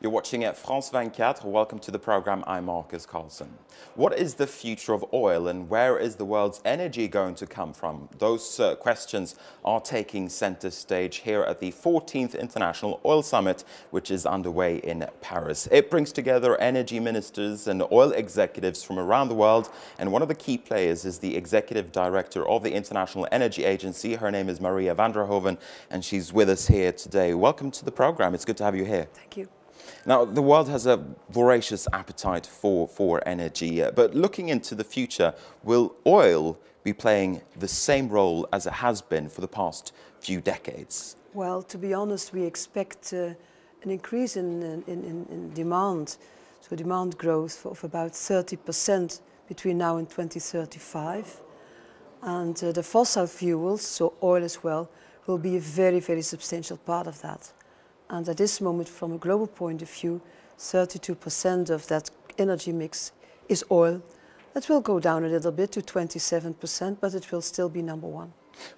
You're watching at France 24. Welcome to the program. I'm Markus Karlsson. What is the future of oil and where is the world's energy going to come from? Those questions are taking center stage here at the 14th International Oil Summit, which is underway in Paris. It brings together energy ministers and oil executives from around the world. And one of the key players is the executive director of the International Energy Agency. Her name is Maria van der Hoeven, and she's with us here today. Welcome to the program. It's good to have you here. Thank you. Now, the world has a voracious appetite for energy, but looking into the future, will oil be playing the same role as it has been for the past few decades? Well, to be honest, we expect an increase in demand, so demand growth of about 30% between now and 2035. And the fossil fuels, so oil as well, will be a very, very substantial part of that. And at this moment, from a global point of view, 32% of that energy mix is oil. That will go down a little bit to 27%, but it will still be number one.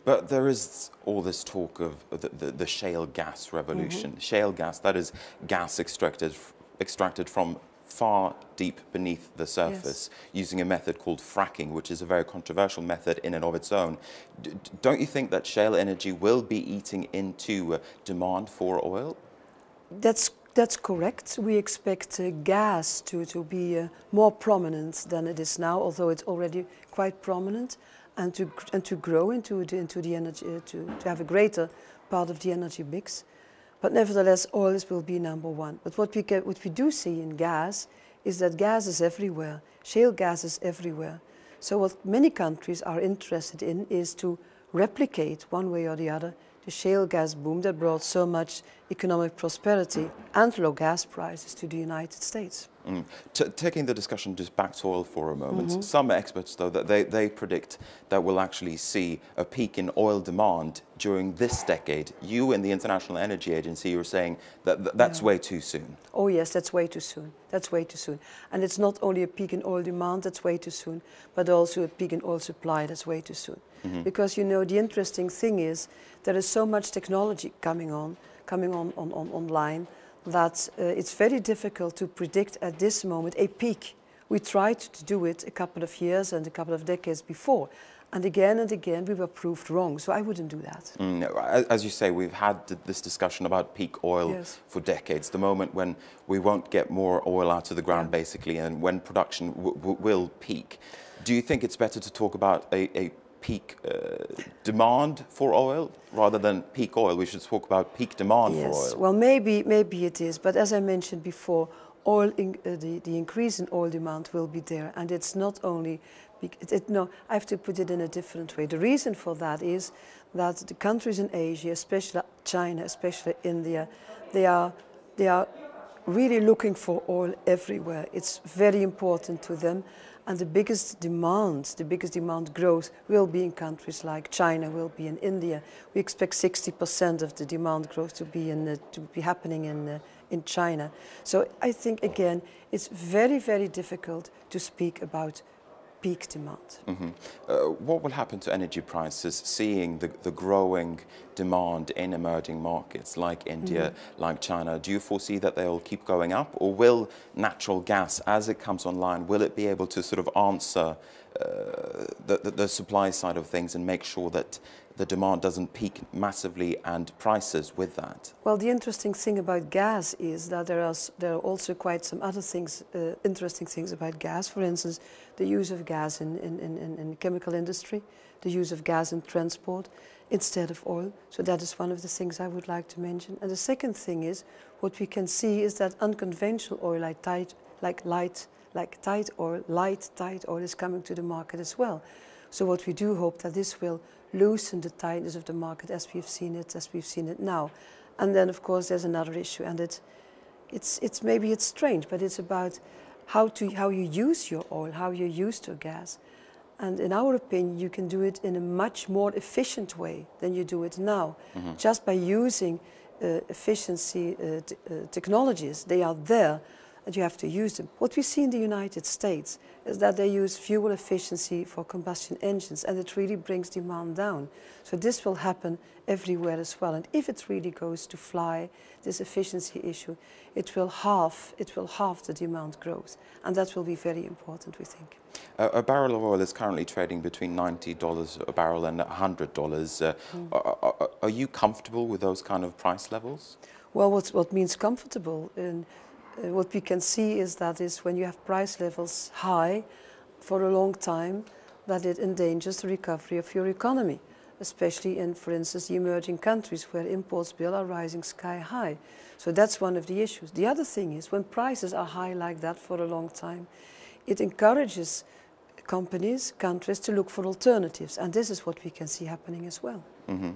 But there is all this talk of the shale gas revolution. Mm-hmm. Shale gas, that is gas extracted from far deep beneath the surface, yes, using a method called fracking, which is a very controversial method in and of its own. Don't you think that shale energy will be eating into demand for oil? That's correct. We expect gas to be more prominent than it is now, although it's already quite prominent, and to grow into the energy, to have a greater part of the energy mix. But nevertheless, oil will be number one. But what we do see in gas is that gas is everywhere. Shale gas is everywhere. So what many countries are interested in is to replicate one way or the other the shale gas boom that brought so much economic prosperity and low gas prices to the United States. Mm. Taking the discussion just back to oil for a moment, mm-hmm, some experts, though, that they predict that we'll actually see a peak in oil demand during this decade. You in the International Energy Agency, you're saying that that's way too soon. Oh yes, that's way too soon. That's way too soon. And it's not only a peak in oil demand, that's way too soon, but also a peak in oil supply, that's way too soon. Mm-hmm. Because, you know, the interesting thing is there is so much technology coming online, that it's very difficult to predict at this moment a peak. We tried to do it a couple of years and a couple of decades before. And again we were proved wrong. So I wouldn't do that. As you say, we've had this discussion about peak oil, yes, for decades. The moment when we won't get more oil out of the ground, yeah, basically, and when production will peak. Do you think it's better to talk about a peak demand for oil rather than peak oil? We should talk about peak demand, yes, for oil. Well, maybe it is, but as I mentioned before, the increase in oil demand will be there, and it's not only. No, I have to put it in a different way. The reason for that is that the countries in Asia, especially China, especially India, they are really looking for oil everywhere. It's very important to them. And the biggest demand growth will be in countries like China, will be in India. We expect 60% of the demand growth to be happening in China. So I think again, it's very, very difficult to speak about peak demand. Mm-hmm. What will happen to energy prices, seeing the growing demand in emerging markets like India, mm-hmm, like China? Do you foresee that they'll keep going up, or will natural gas, as it comes online, will it be able to sort of answer the supply side of things and make sure that the demand doesn't peak massively and prices with that? Well, the interesting thing about gas is that there are also quite some other things, interesting things about gas. For instance, the use of gas in chemical industry, the use of gas in transport instead of oil. So that is one of the things I would like to mention. And the second thing is, what we can see is that unconventional oil like light tight oil is coming to the market as well. So what we do hope that this will loosen the tightness of the market as we've seen it now. And then of course there's another issue, and it's maybe it's strange, but it's about how you use your oil, how you use your gas. And in our opinion, you can do it in a much more efficient way than you do it now. Mm-hmm. Just by using efficiency technologies, they are there. and you have to use them. What we see in the United States is that they use fuel efficiency for combustion engines, and it really brings demand down. So this will happen everywhere as well. And if it really goes to fly, this efficiency issue, it will halve the demand growth, and that will be very important, we think. A barrel of oil is currently trading between $90 a barrel and $100. Are you comfortable with those kind of price levels? Well, what means comfortable? What we can see is that when you have price levels high for a long time, that it endangers the recovery of your economy, especially in, for instance, the emerging countries where imports bill are rising sky high. So that's one of the issues. The other thing is when prices are high like that for a long time, it encourages companies, countries to look for alternatives, and this is what we can see happening as well. Mm-hmm.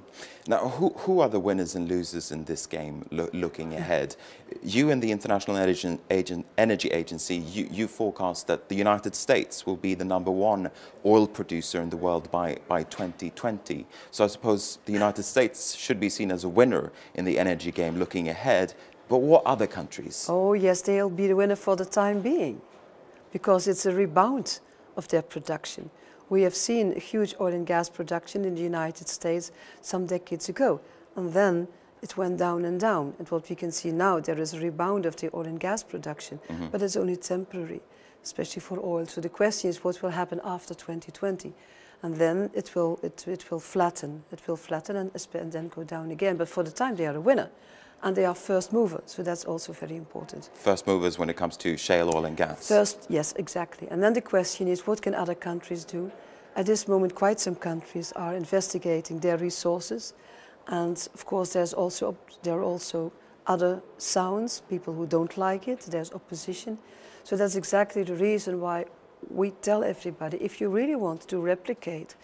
Now, who are the winners and losers in this game looking ahead? You and the International Energy Agency, you forecast that the United States will be the #1 oil producer in the world by 2020. So I suppose the United States should be seen as a winner in the energy game looking ahead. But what other countries? Oh yes, they'll be the winner for the time being, because it's a rebound of their production. We have seen a huge oil and gas production in the United States some decades ago, and then it went down and down. And what we can see now, there is a rebound of the oil and gas production, but it's only temporary, especially for oil. So the question is what will happen after 2020? And then it will flatten. It will flatten and then go down again. But for the time, they are a winner. And they are first movers, so that's also very important. First movers when it comes to shale oil and gas? First, yes, exactly. And then the question is, what can other countries do? At this moment, quite some countries are investigating their resources. And of course, there are also other sounds, people who don't like it, there's opposition. So that's exactly the reason why we tell everybody, if you really want to replicate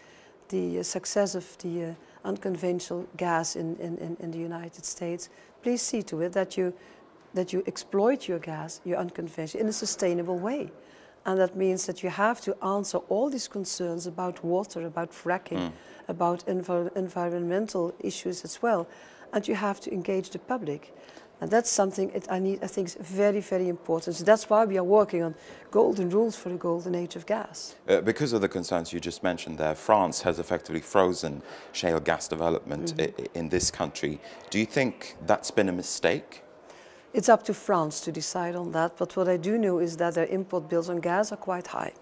the success of the unconventional gas in the United States, please see to it that you exploit your gas, your unconventional, in a sustainable way. And that means that you have to answer all these concerns about water, about fracking, about environmental issues as well. And you have to engage the public. And that's something I think is very, very important. So that's why we are working on golden rules for the golden age of gas. Because of the concerns you just mentioned there, France has effectively frozen shale gas development in this country. Do you think that's been a mistake? It's up to France to decide on that, but what I do know is that their import bills on gas are quite high.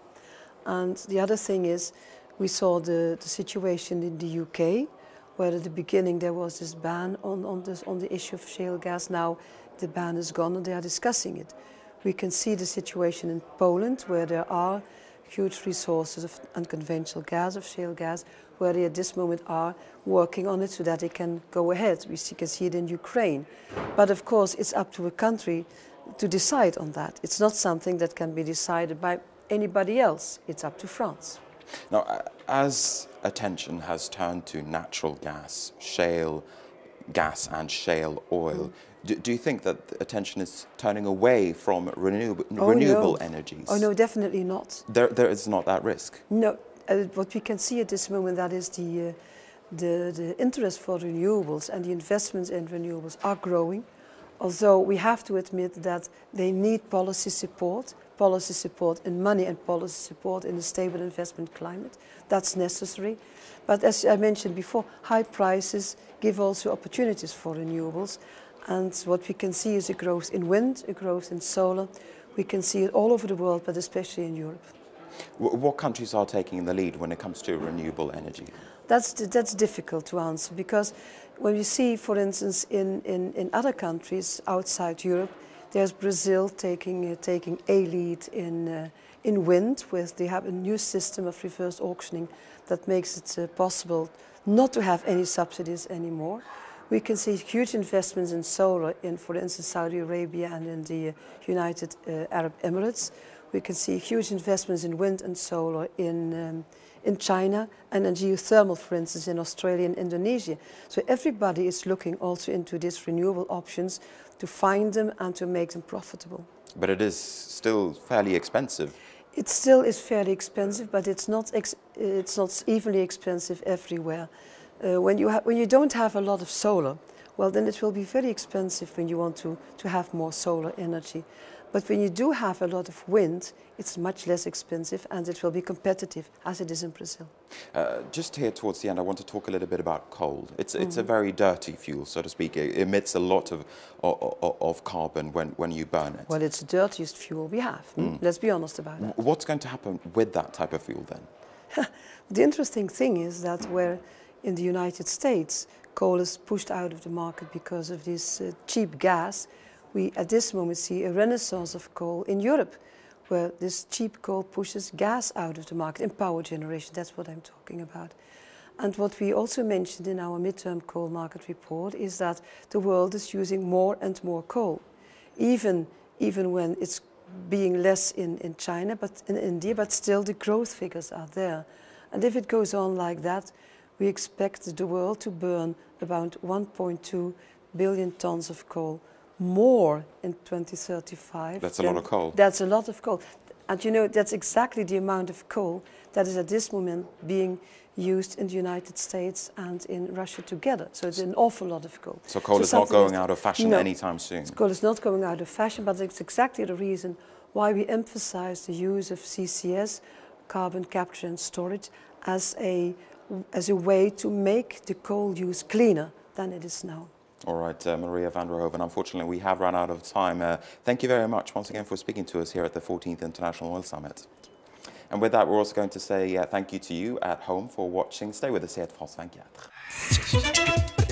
And the other thing is, we saw the situation in the UK, where at the beginning there was this ban on the issue of shale gas. Now the ban is gone and they are discussing it. We can see the situation in Poland, where there are huge resources of unconventional gas, of shale gas, where they at this moment are working on it so that they can go ahead. We can see it in Ukraine. But of course it's up to a country to decide on that. It's not something that can be decided by anybody else. It's up to France. Now, as attention has turned to natural gas, shale gas and shale oil, do you think that attention is turning away from renewable energies? Oh no, definitely not. There is not that risk? No. What we can see at this moment, that is the interest for renewables and the investments in renewables are growing. Although we have to admit that they need policy support in money and policy support in a stable investment climate. That's necessary. But as I mentioned before, high prices give also opportunities for renewables. And what we can see is a growth in wind, a growth in solar. We can see it all over the world, but especially in Europe. What countries are taking the lead when it comes to renewable energy? That's difficult to answer, because when you see, for instance, in other countries outside Europe, there's Brazil taking a lead in wind, with they have a new system of reverse auctioning that makes it possible not to have any subsidies anymore. We can see huge investments in solar in, for instance, Saudi Arabia and in the United Arab Emirates. We can see huge investments in wind and solar in China, and in geothermal, for instance, in Australia and Indonesia. So everybody is looking also into these renewable options to find them and to make them profitable. But it is still fairly expensive. It still is fairly expensive, but it's not evenly expensive everywhere. When you don't have a lot of solar, well, then it will be very expensive when you want to have more solar energy. But when you do have a lot of wind, it's much less expensive and it will be competitive as it is in Brazil. Just here towards the end, I want to talk a little bit about coal. It's a very dirty fuel, so to speak. It emits a lot of carbon when you burn it. Well, it's the dirtiest fuel we have. Let's be honest about it. What's going to happen with that type of fuel then? The interesting thing is that where in the United States coal is pushed out of the market because of this cheap gas, we at this moment see a renaissance of coal in Europe, where this cheap coal pushes gas out of the market in power generation. That's what I'm talking about. And what we also mentioned in our midterm coal market report is that the world is using more and more coal, even when it's being less in China, but in India, but still the growth figures are there. And if it goes on like that, we expect the world to burn about 1.2 billion tons of coal more in 2035. That's a lot of coal. That's a lot of coal. And you know, that's exactly the amount of coal that is at this moment being used in the United States and in Russia together. So it's an awful lot of coal. So coal is not going out of fashion anytime soon? Coal is not going out of fashion, but it's exactly the reason why we emphasize the use of CCS, carbon capture and storage, as a way to make the coal use cleaner than it is now. All right, Maria van der Hoeven, unfortunately we have run out of time. Thank you very much once again for speaking to us here at the 14th International Oil Summit. And with that, we're also going to say thank you to you at home for watching. Stay with us here at France 24.